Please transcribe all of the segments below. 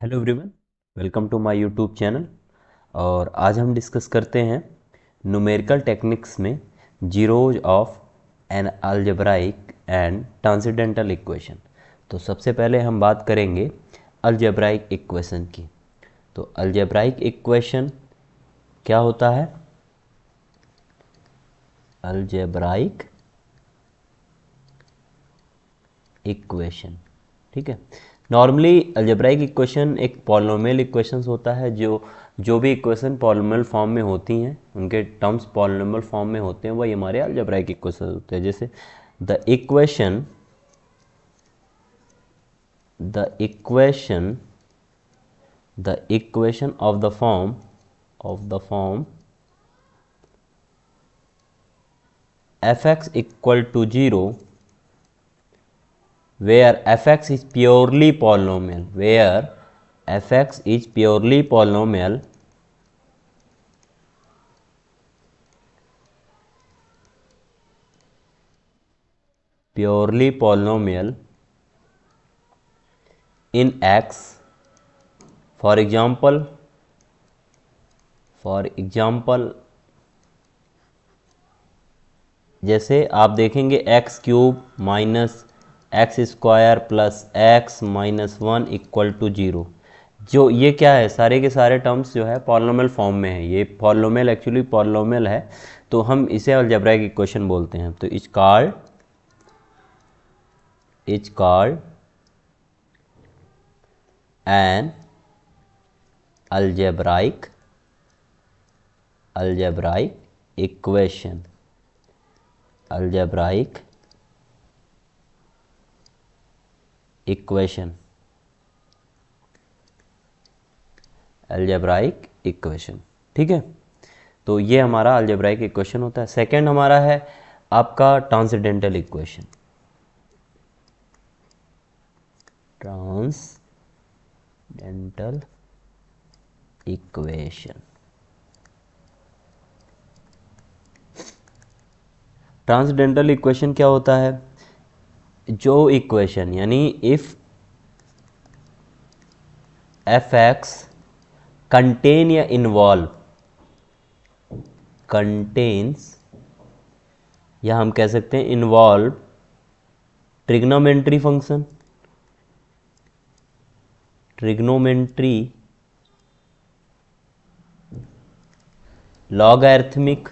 Hello everyone, welcome to my YouTube channel. और आज हम डिस्कस करते हैं न्यूमेरिकल टेक्निक्स में zeros of an algebraic and transcendental equation. तो सबसे पहले हम बात करेंगे अलजेब्राइक इक्वेशन की। तो अलजेब्राइक इक्वेशन क्या होता है? अलजेब्राइक इक्वेशन, ठीक है। नॉर्मली अलजेब्राइक इक्वेशन एक पॉलिनोमियल इक्वेशंस होता है। जो भी इक्वेशन पॉलिनोमियल फॉर्म में होती हैं, उनके टर्म्स पॉलिनोमियल फॉर्म में होते हैं, वही हमारे अलजेब्राइक इक्वेशन होते हैं। जैसे the equation of the form fx equal to 0 where fx is purely polynomial, in x. For example, जैसे आप देखेंगे X cube minus X square plus X minus 1 equal to 0। जो ये क्या है, सारे के सारे टर्म्स जो है पॉलिनोमियल फॉर्म में है। ये पॉलिनोमियल एक्चुअली पॉलिनोमियल है, तो हम इसे अलजेब्राइक इक्वेशन बोलते हैं। तो is called an algebraic equation. Algebraic equation, ठीक है। तो ये हमारा अलजेब्राइक इक्वेशन होता है। सेकंड हमारा है आपका ट्रांसेंडेंटल इक्वेशन। ट्रांसेंडेंटल इक्वेशन क्या होता है? जो इक्वेशन यानी इफ एफ एक्स कंटेन या कंटेन्स, या हम कह सकते हैं इन्वॉल्व ट्रिग्नोमेट्री फंक्शन, लॉगरिथमिक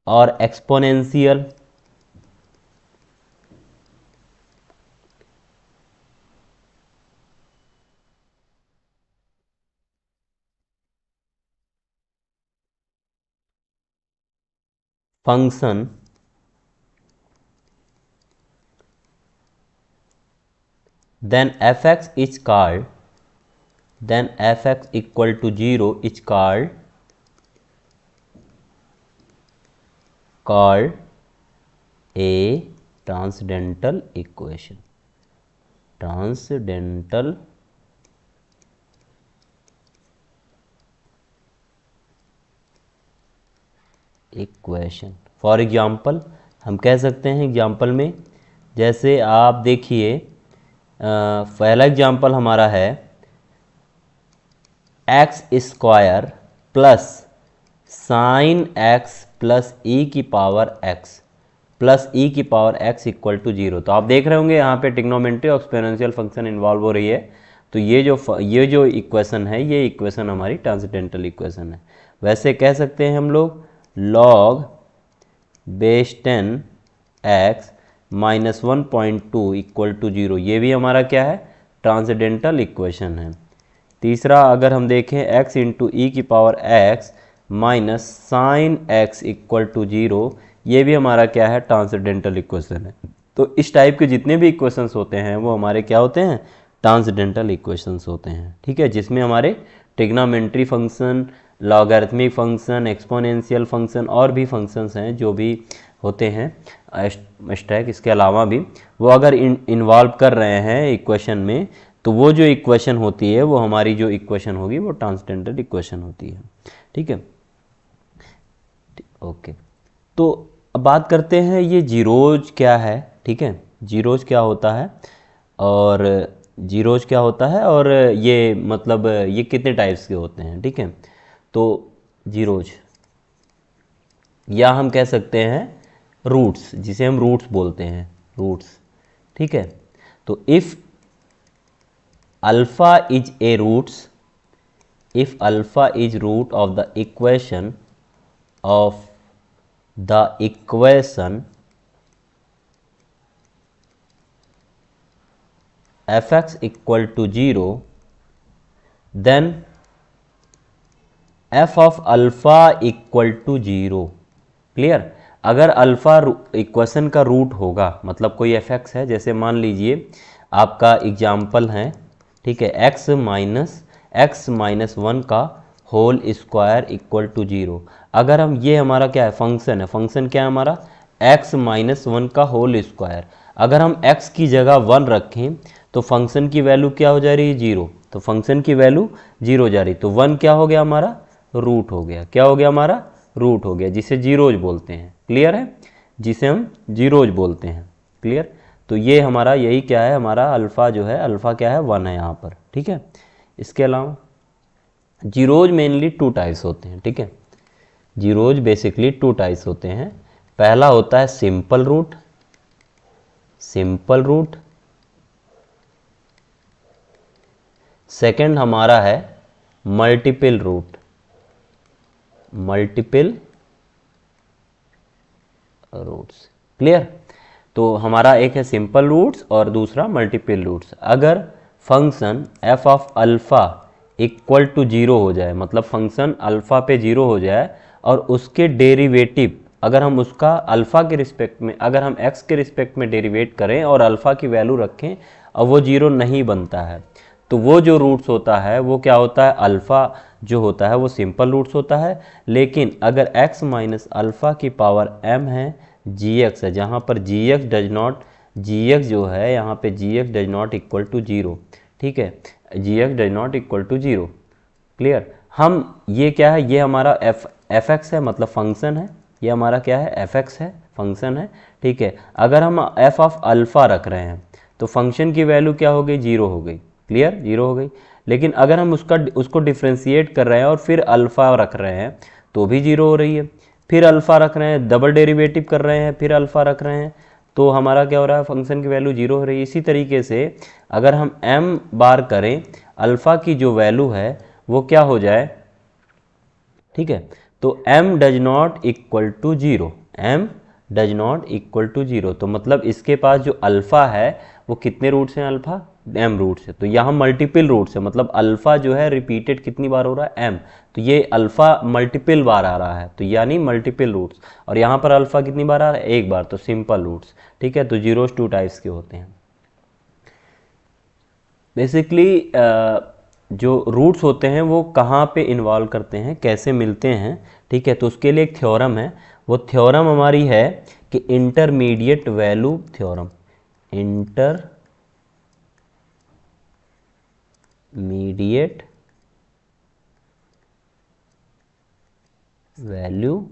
और exponential function, then fx equal to 0 is called a transcendental equation. For example हम कह सकते हैं एग्जाम्पल में, जैसे आप देखिए पहला एग्जाम्पल हमारा है x square plus sine x plus e की पावर एक्स इक्वल टू 0। तो आप देख रहे होंगे यहाँ पे ट्रिग्नोमेट्री और एक्सपोनेंशियल फंक्शन इन्वॉल्व हो रही है। तो ये जो इक्वेशन है, ये इक्वेशन हमारी ट्रांसेंडेंटल इक्वेशन है। वैसे कह सकते हैं हम लोग log base 10 X minus 1.2 equal to 0, ये भी हमारा क्या है, ट्रांसेंडेंटल इक्वेशन है। तीसरा अगर हम देखें x इंटू ई की power x minus sine X equal to 0, ये भी हमारा क्या है, ट्रांसेंडेंटल इक्वेशन है। तो इस टाइप के जितने भी इक्वेशंस होते हैं वो हमारे क्या होते हैं, ट्रांसेंडेंटल इक्वेशंस होते हैं, ठीक है। जिसमें हमारे trigonometry function, logarithmic function, exponential function और भी फंक्शंस हैं जो भी होते हैं स्टैक, इसके अलावा भी वो अगर इन्वॉल्व कर रहे हैं इक्वेशन में, तो वो जो इक्वेशन होती है वो हमारी जो इक्वेशन होगी वो ट्रांसेंडेंटल इक्वेशन होती है, ठीक है। ओके, तो अब बात करते हैं ये जीरोज क्या है, ठीक है, जीरोज क्या होता है और जीरोज क्या होता है और ये मतलब ये कितने टाइप्स के होते हैं, ठीक है। तो जीरोज या हम कह सकते हैं रूट्स, जिसे हम रूट्स बोलते हैं, रूट्स, ठीक है। तो if alpha is a roots, if alpha is root of the equation fx equal to 0, then f of alpha equal to 0। Clear. अगर अल्फ़ा इक्वेशन का रूट होगा, मतलब कोई fx है, जैसे मान लीजिए आपका एग्जाम्पल है, ठीक है, x माइनस 1 का होल स्क्वायर इक्वल टू 0। अगर हम, ये हमारा क्या है, फंक्शन है, फंक्शन क्या है हमारा, x माइनस 1 का होल स्क्वायर। अगर हम x की जगह 1 रखें तो फंक्शन की वैल्यू क्या हो जा रही है, 0। तो फंक्शन की वैल्यू 0 हो जा रही, तो 1 क्या हो गया हमारा, रूट हो गया। क्या हो गया हमारा, रूट हो गया, जिसे जीरोज बोलते हैं। क्लियर है, जिसे हम जीरोज बोलते हैं। क्लियर। तो ये हमारा यही क्या है, हमारा अल्फ़ा जो है, अल्फ़ा क्या है, 1 है यहाँ पर, ठीक है। इसके अलावा जीरोज मेनली 2 टाइप्स होते हैं, ठीक है। जीरोज बेसिकली 2 टाइप्स होते हैं। पहला होता है simple root, simple root. Second हमारा है multiple root, multiple roots. Clear. तो हमारा एक है सिंपल रूट्स और दूसरा मल्टीपल रूट्स। अगर function f of alpha equal to 0 हो जाए, मतलब फंक्शन अल्फ़ा पे 0 हो जाए और उसके डेरिवेटिव, अगर हम उसका अल्फ़ा के रिस्पेक्ट में, अगर हम x के रिस्पेक्ट में डेरिवेट करें और अल्फ़ा की वैल्यू रखें और वो 0 नहीं बनता है, तो वो जो रूट्स होता है वो क्या होता है, अल्फ़ा जो होता है वो सिंपल रूट्स होता है। लेकिन अगर x माइनस अल्फ़ा की पावर m है, gx है, जहाँ पर gx डज नॉट, gx जो है यहाँ पे gx does not equal to 0, ठीक है, gx does not equal to 0। Clear. हम ये क्या है, ये हमारा fx है, मतलब फंक्शन है, ये हमारा क्या है, fx है, फंक्शन है, ठीक है। अगर हम f ऑफ अल्फ़ा रख रहे हैं तो फंक्शन की वैल्यू क्या हो गई, 0 हो गई। क्लियर, 0 हो गई। लेकिन अगर हम उसको डिफ्रेंशिएट कर रहे हैं और फिर अल्फ़ा रख रहे हैं तो भी 0 हो रही है। फिर अल्फ़ा रख रहे हैं, डबल डेरिवेटिव कर रहे हैं, फिर अल्फ़ा रख रहे हैं तो हमारा क्या हो रहा है, फंक्शन की वैल्यू 0 हो रही है। इसी तरीके से अगर हम m बार करें, अल्फ़ा की जो वैल्यू है वो क्या हो जाए, ठीक है, तो m does not equal to 0, m does not equal to 0, तो मतलब इसके पास जो अल्फ़ा है वो कितने रूट्स हैं, अल्फ़ा m रूट्स है। तो यहाँ मल्टीपल रूट्स है, मतलब अल्फ़ा जो है रिपीटेड कितनी बार हो रहा है, m, तो ये अल्फ़ा मल्टीपल बार आ रहा है, तो यानी मल्टीपल रूट्स। और यहाँ पर अल्फ़ा कितनी बार आ रहा है, एक बार, तो सिंपल रूट्स, ठीक है। तो जीरोस 2 टाइप्स के होते हैं बेसिकली। जो रूट्स होते हैं वो कहाँ पे इन्वॉल्व करते हैं, कैसे मिलते हैं, ठीक है। तो उसके लिए एक थ्योरम है, वो थ्योरम हमारी है कि intermediate value theorem, intermediate value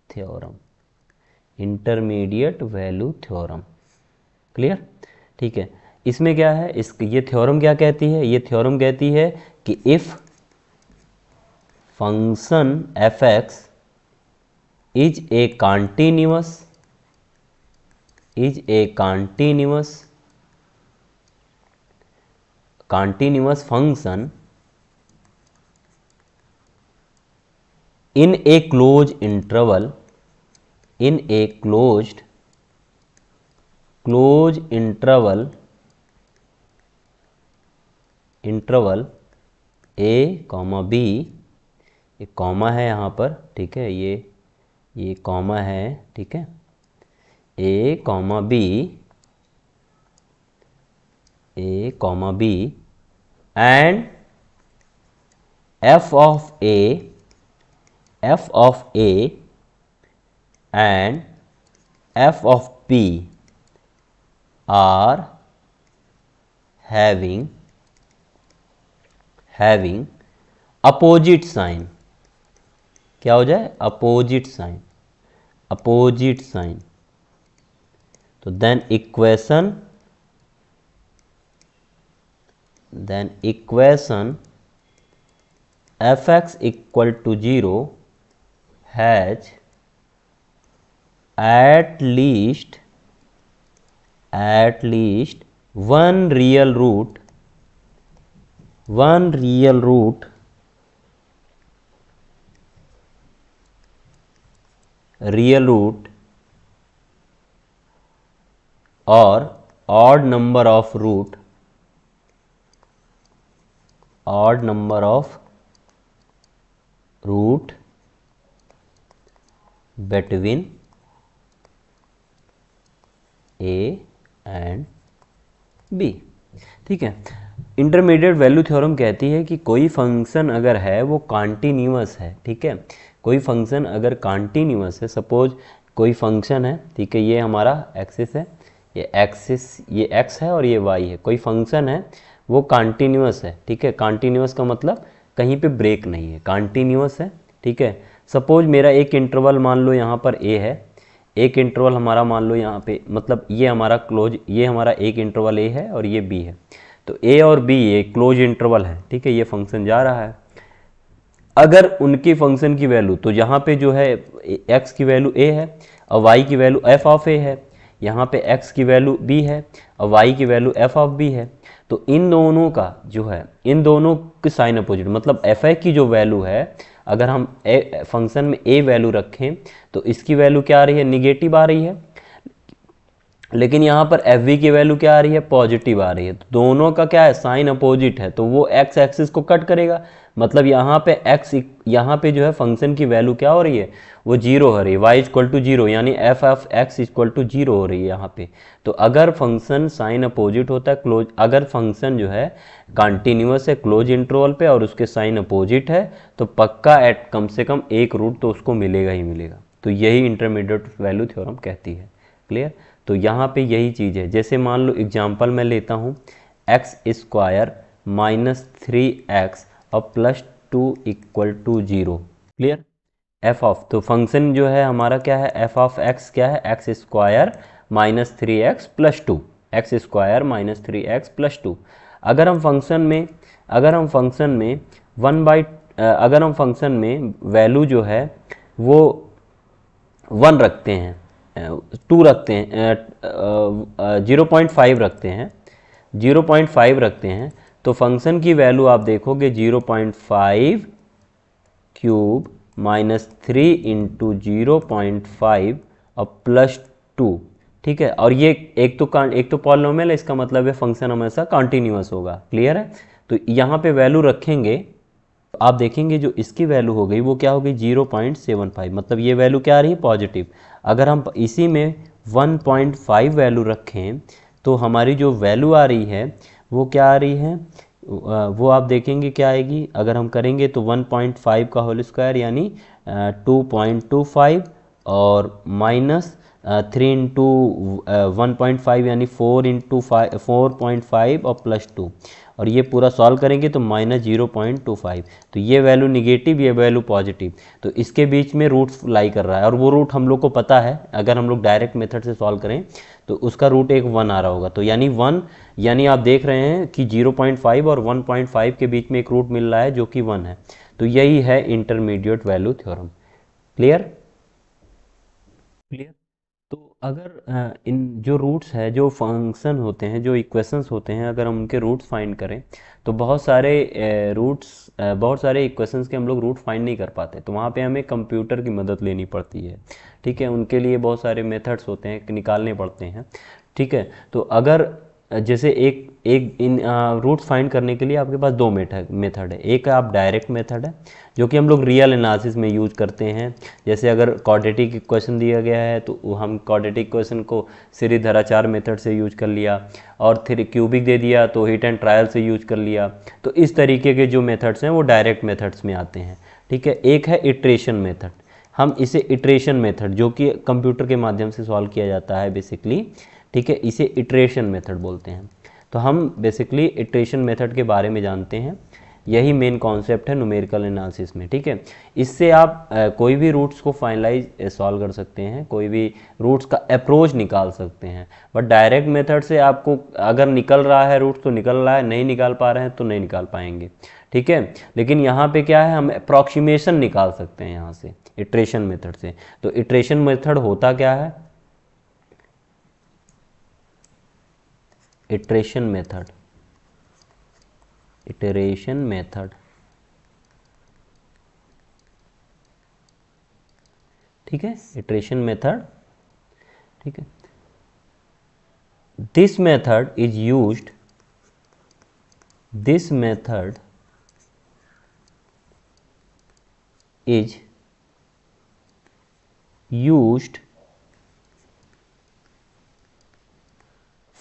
theorem, intermediate value theorem. Clear, ठीक है। इसमें क्या है, ये थ्योरम क्या कहती है, ये थ्योरम कहती है कि if function fx is a continuous function in a closed interval, interval a comma b, ये कॉमा है यहाँ पर, ठीक है, ये कॉमा है, ठीक है, a comma b and f of a and f of b are having opposite sign, क्या हो जाए, अपोजिट साइन, अपोजिट साइन। तो then equation fx equal to 0 has at least one real root or odd number of root between a and b। ठीक है, intermediate value theorem कहती है कि कोई फंक्शन अगर है वो कॉन्टिन्यूअस है। ठीक है, कोई फंक्शन अगर कॉन्टिन्यूअस है, सपोज कोई फंक्शन है, ठीक है, ये हमारा एक्सिस है, ये एक्स है और ये वाई है, कोई फंक्शन है वो कॉन्टिन्यूअस है। ठीक है, कॉन्टिन्यूअस का मतलब कहीं पे ब्रेक नहीं है, कॉन्टिन्यूअस है। ठीक है, सपोज मेरा एक इंटरवल मान लो यहाँ पर ए है, एक इंटरवल हमारा मान लो यहाँ पे, मतलब ये हमारा क्लोज, ये हमारा एक इंटरवल ए है और ये बी है, तो ए और बी ये क्लोज इंटरवल है। ठीक है, ये फंक्शन जा रहा है, अगर उनकी फंक्शन की वैल्यू, तो यहाँ पे जो है एक्स की वैल्यू ए है और वाई की वैल्यू एफ ऑफ ए है, यहाँ पे एक्स की वैल्यू बी है और वाई की वैल्यू एफ ऑफ बी है, तो इन दोनों का जो है, इन दोनों की साइन अपोजिट, मतलब एफ ए की जो वैल्यू है, अगर हम फंक्शन में ए वैल्यू रखें तो इसकी वैल्यू क्या आ रही है, निगेटिव आ रही है, लेकिन यहाँ पर एफ वी की वैल्यू क्या आ रही है, पॉजिटिव आ रही है। तो दोनों का क्या है, साइन अपोजिट है, तो वो एक्स एक्सिस को कट करेगा, मतलब यहाँ पे एक्स, यहाँ पे जो है फंक्शन की वैल्यू क्या हो रही है, वो जीरो हो रही है, वाई इक्वल टू जीरो, यानी f of x equal to zero हो रही है यहाँ पे। तो अगर फंक्शन साइन अपोजिट होता है क्लोज, अगर फंक्शन जो है कंटिन्यूअस है क्लोज इंटरवल पे और उसके साइन अपोजिट है, तो पक्का एट कम से कम एक रूट तो उसको मिलेगा ही मिलेगा। तो यही इंटरमीडिएट वैल्यू थ्योरम कहती है। क्लियर, तो यहाँ पे यही चीज़ है। जैसे मान लो एग्जाम्पल मैं लेता हूँ, एक्स स्क्वायर माइनस 3x और plus 2 equal to 0। Clear, f of, तो फंक्शन जो है हमारा क्या है, एफ ऑफ एक्स क्या है, x square minus 3x plus 2, x square minus 3x plus 2। अगर हम फंक्शन में अगर हम फंक्शन में वैल्यू जो है वो 1 रखते हैं, 2 रखते हैं, 0.5 रखते हैं, 0.5 रखते हैं, तो फंक्शन की वैल्यू आप देखोगे 0.5 क्यूब माइनस 3 इंटू 0.5 और प्लस 2। ठीक है, और ये एक तो पॉलिनोमियल है, इसका मतलब है फंक्शन हमेशा कॉन्टिन्यूअस होगा। क्लियर है, तो यहाँ पे वैल्यू रखेंगे, आप देखेंगे जो इसकी वैल्यू हो गई वो क्या हो गई, 0.75, मतलब ये वैल्यू क्या आ रही है, पॉजिटिव। अगर हम इसी में 1.5 वैल्यू रखें तो हमारी जो वैल्यू आ रही है वो क्या आ रही है, वो आप देखेंगे क्या आएगी, अगर हम करेंगे तो 1.5 का होल स्क्वायर यानी 2.25 और माइनस 3 इंटू 1.5 यानी 4 इंटू 4.5 और प्लस 2, और ये पूरा सॉल्व करेंगे तो माइनस 0.25। तो ये वैल्यू निगेटिव, ये वैल्यू पॉजिटिव, तो इसके बीच में रूट लाई कर रहा है, और वो रूट हम लोग को पता है, अगर हम लोग डायरेक्ट मेथड से सॉल्व करें तो उसका रूट एक 1 आ रहा होगा। तो यानी 1, यानी आप देख रहे हैं कि 0.5 और 1.5 के बीच में एक रूट मिल रहा है जो कि 1 है। तो यही है intermediate value theorem. Clear, clear. तो अगर इन जो रूट्स है, जो फंक्शन होते हैं, जो इक्वेशंस होते हैं, अगर हम उनके रूट्स फाइंड करें तो बहुत सारे इक्वेशंस के हम लोग रूट फाइंड नहीं कर पाते, तो वहाँ पे हमें कंप्यूटर की मदद लेनी पड़ती है। ठीक है, उनके लिए बहुत सारे मेथड्स होते हैं, निकालने पड़ते हैं। ठीक है, तो अगर जैसे इन रूट्स फाइंड करने के लिए आपके पास 2 मेथड है। एक आप डायरेक्ट मेथड है जो कि हम लोग रियल एनालिसिस में यूज करते हैं। जैसे अगर क्वाड्रेटिक इक्वेशन दिया गया है तो हम क्वाड्रेटिक इक्वेशन को सीरीधराचार मेथड से यूज कर लिया, और फिर क्यूबिक दे दिया तो हिट एंड ट्रायल से यूज कर लिया। तो इस तरीके के जो मेथड्स हैं वो डायरेक्ट मेथड्स में आते हैं। ठीक है, एक है इटरेशन मेथड, हम इसे इटरेशन मेथड जो कि कंप्यूटर के माध्यम से सॉल्व किया जाता है बेसिकली। ठीक है, इसे इटरेशन मेथड बोलते हैं। तो हम बेसिकली इटरेशन मेथड के बारे में जानते हैं। यही मेन कॉन्सेप्ट है न्यूमेरिकल एनालिसिस में, ठीक है। इससे आप कोई भी रूट्स को फाइनलाइज सॉल्व कर सकते हैं, कोई भी रूट्स का अप्रोच निकाल सकते हैं। बट डायरेक्ट मेथड से आपको अगर निकल रहा है रूट्स तो निकल रहा है, नहीं निकाल पा रहे हैं तो नहीं निकाल पाएंगे, ठीक है। लेकिन यहाँ पे क्या है, हम अप्रॉक्सीमेशन निकाल सकते हैं यहाँ से इटरेशन मेथड से। तो इटरेशन मेथड होता क्या है, इटरेशन मेथड, इटरेशन मेथड, ठीक है, इटरेशन मेथड, ठीक है। This method is used, this method is used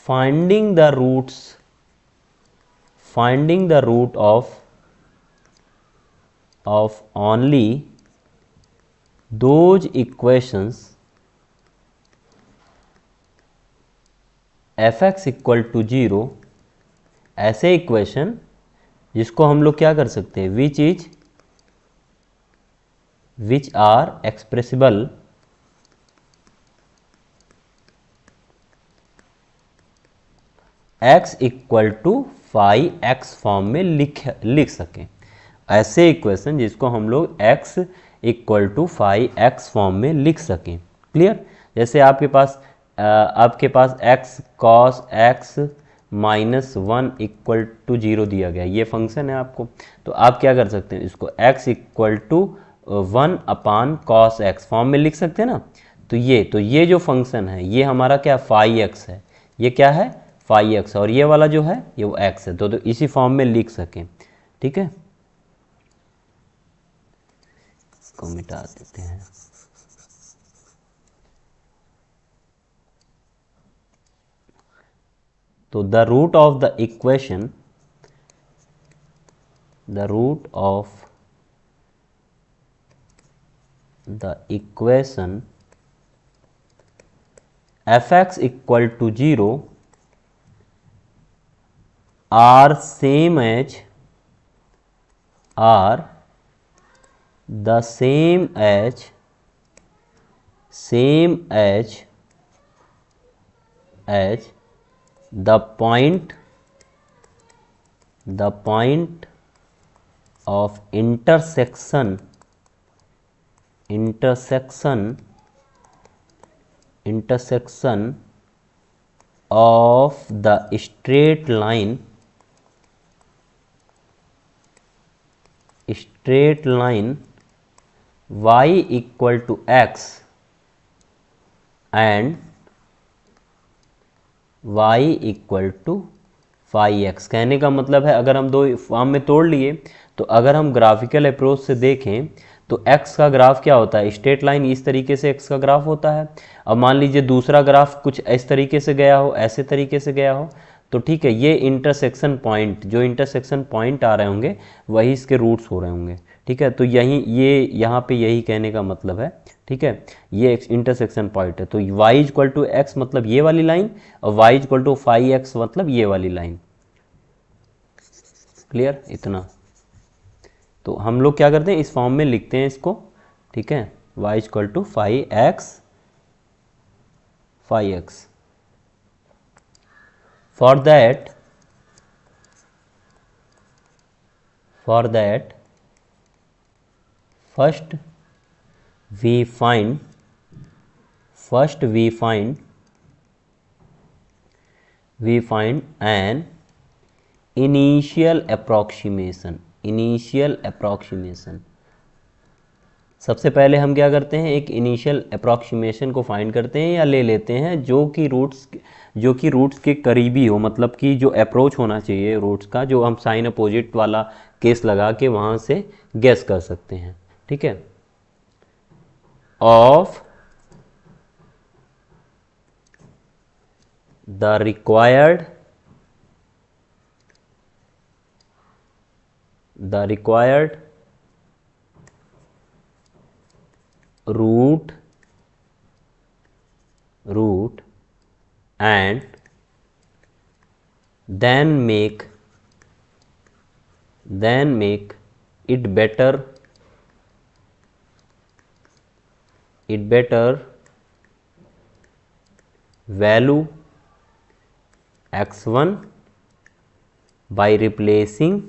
finding the roots, finding the root of only those equations fx equal to 0, ऐसे इक्वेशन जिसको हम लोग क्या कर सकते हैं, which are expressible x equal to phi x form में लिख सकें। ऐसे इक्वेशन जिसको हम लोग x equal to phi x form में लिख सकें। क्लियर? जैसे आपके पास x cos x -1 equal to 0 दिया गया, ये फंक्शन है आपको। तो आप क्या कर सकते हैं, इसको x equal to 1 upon cos x form में लिख सकते हैं ना। तो ये जो फंक्शन है ये हमारा क्या, फाई एक्स है, ये क्या है, फाई एक्स, और ये वाला जो है ये वो एक्स है। तो इसी फॉर्म में लिख सकें, ठीक है। इसको मिटा देते हैं। तो the root of the equation, the root of the equation fx equal to 0 are same as, are the same as the point of intersection of the straight line y equal to x and y equal to phi x. कहने का मतलब है अगर हम दो form में तोड़ लिए तो अगर हम ग्राफिकल अप्रोच से देखें तो x का ग्राफ क्या होता है, स्ट्रेट लाइन इस तरीके से x का ग्राफ होता है। अब मान लीजिए दूसरा ग्राफ कुछ इस तरीके से गया हो, ऐसे तरीके से गया हो, तो ठीक है, ये इंटरसेक्शन पॉइंट, जो इंटरसेक्शन पॉइंट आ रहे होंगे वही इसके रूट्स हो रहे होंगे, ठीक है। तो यहाँ पे यही कहने का मतलब है, ठीक है, ये एक इंटरसेक्शन पॉइंट है। तो y इक्वल टू एक्स मतलब ये वाली लाइन, और y equal to phi x मतलब ये वाली लाइन। क्लियर? इतना तो हम लोग क्या करते हैं, इस फॉर्म में लिखते हैं इसको, ठीक है, y equal to phi x for that first we find an initial approximation। सबसे पहले हम क्या करते हैं, एक इनिशियल अप्रॉक्सीमेशन को फाइंड करते हैं या ले लेते हैं जो कि रूट्स के करीबी हो, मतलब कि जो अप्रोच होना चाहिए रूट्स का, जो हम साइन अपोजिट वाला केस लगा के वहाँ से गेस कर सकते हैं, ठीक है। Of the required root and then make then make it better value x1 by replacing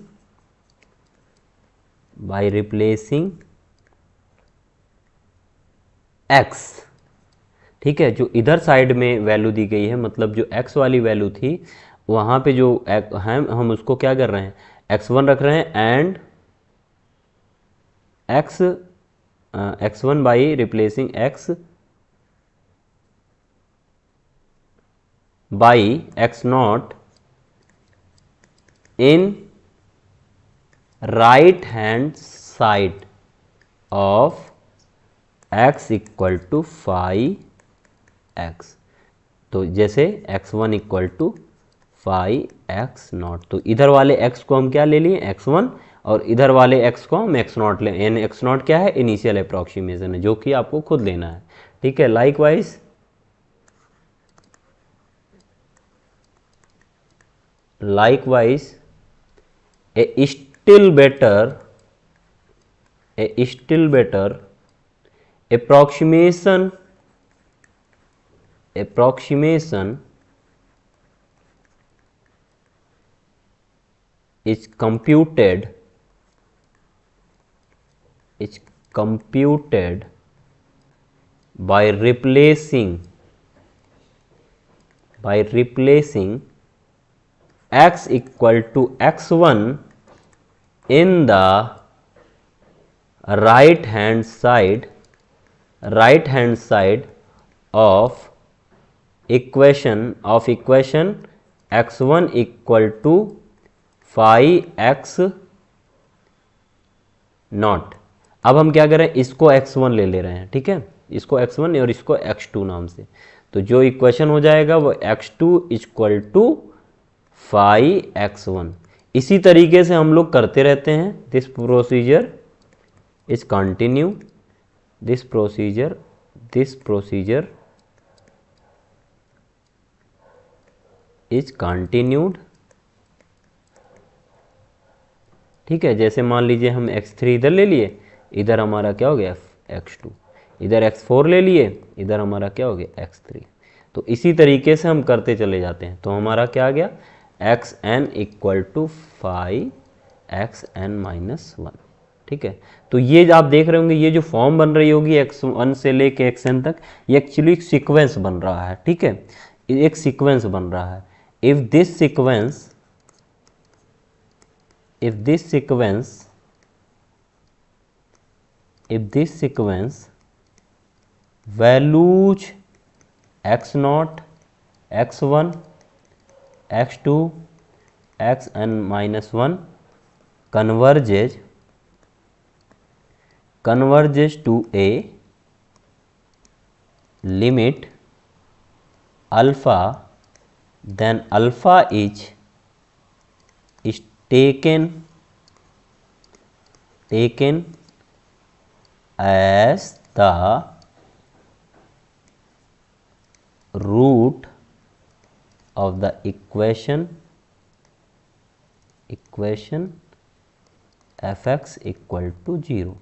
x। ठीक है, जो इधर साइड में वैल्यू दी गई है, मतलब जो x वाली वैल्यू थी वहाँ पे जो है हम उसको क्या कर रहे हैं, x1 रख रहे हैं and x1 by replacing x by x0 in right hand side of x equal to phi x। तो जैसे x1 equal to phi x0, तो इधर वाले x को हम क्या ले लिए, x1, और इधर वाले x को हम x0 ले, यानी x0 क्या है, इनिशियल अप्रॉक्सीमेशन है, जो कि आपको खुद लेना है। ठीक है, likewise a still better approximation is computed by replacing x equal to x1 in the right hand side of equation x1 equal to phi x0। अब हम क्या करें, इसको x1 ले रहे हैं। ठीक है, इसको x1 और इसको x2 नाम से, तो जो इक्वेशन हो जाएगा वो x2 equal to phi x1। इसी तरीके से हम लोग करते रहते हैं। This procedure is continue, this procedure is continued. ठीक है, जैसे मान लीजिए हम x3 इधर ले लिए, इधर हमारा क्या हो गया x2, इधर x4 ले लिए, इधर हमारा क्या हो गया x3। तो इसी तरीके से हम करते चले जाते हैं। तो हमारा क्या आ गया, xn equal to phi xn-1। ठीक है, तो ये आप देख रहे होंगे, ये जो फॉर्म बन रही होगी x1 से लेके xn तक, ये एक्चुअली एक सीक्वेंस बन रहा है। ठीक है, एक सीक्वेंस बन रहा है। If this sequence values x0, x1, x2, xn-1 converges to a limit alpha, then alpha is taken as the root of the equation fx equal to 0।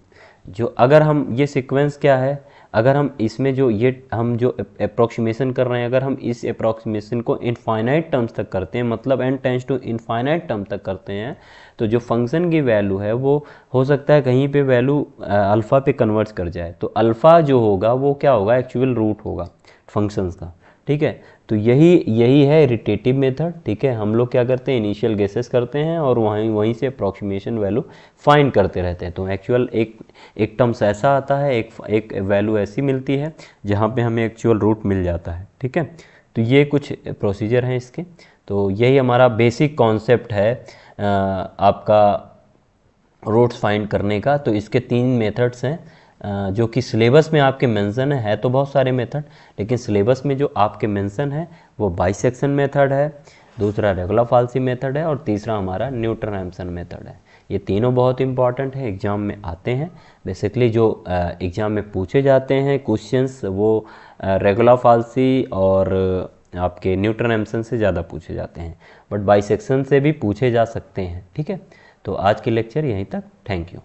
जो अगर हम ये सीक्वेंस क्या है, अगर हम इसमें जो ये हम जो अप्रोक्सीमेशन कर रहे हैं, अगर हम इस अप्रोक्सीमेशन को इनफाइनाइट टर्म्स तक करते हैं, मतलब n tends to infinite term तक करते हैं, तो जो फंक्शन की वैल्यू है वो हो सकता है कहीं पे वैल्यू अल्फ़ा पे कन्वर्ट कर जाए। तो अल्फ़ा जो होगा वो क्या होगा, एक्चुअल रूट होगा फंक्शंस का। ठीक है, तो यही है इरिटेटिव मेथड। ठीक है, हम लोग क्या करते हैं, इनिशियल गेसेस करते हैं और वहीं से अप्रॉक्सीमेशन वैल्यू फाइंड करते रहते हैं। तो एक्चुअल एक टर्म्स ऐसा आता है, एक वैल्यू ऐसी मिलती है जहाँ पे हमें एक्चुअल रूट मिल जाता है। ठीक है, तो ये कुछ प्रोसीजर हैं इसके। तो यही हमारा बेसिक कॉन्सेप्ट है आपका रूट्स फाइंड करने का। तो इसके 3 मेथड्स हैं जो कि सिलेबस में आपके मेंशन है। तो बहुत सारे मेथड, लेकिन सिलेबस में जो आपके मेंशन है वो बाइसेक्शन मेथड है, दूसरा रेगुलर-फॉल्सी मेथड है और तीसरा हमारा न्यूटन-रैम्सन मेथड है। ये तीनों बहुत इंपॉर्टेंट है, एग्ज़ाम में आते हैं। बेसिकली जो एग्ज़ाम में पूछे जाते हैं क्वेश्चंस वो रेगुलर-फॉल्सी और आपके न्यूटन-रैम्सन से ज़्यादा पूछे जाते हैं, बट बाइसेक्शन से भी पूछे जा सकते हैं। ठीक है, तो आज के लेक्चर यहीं तक। Thank you.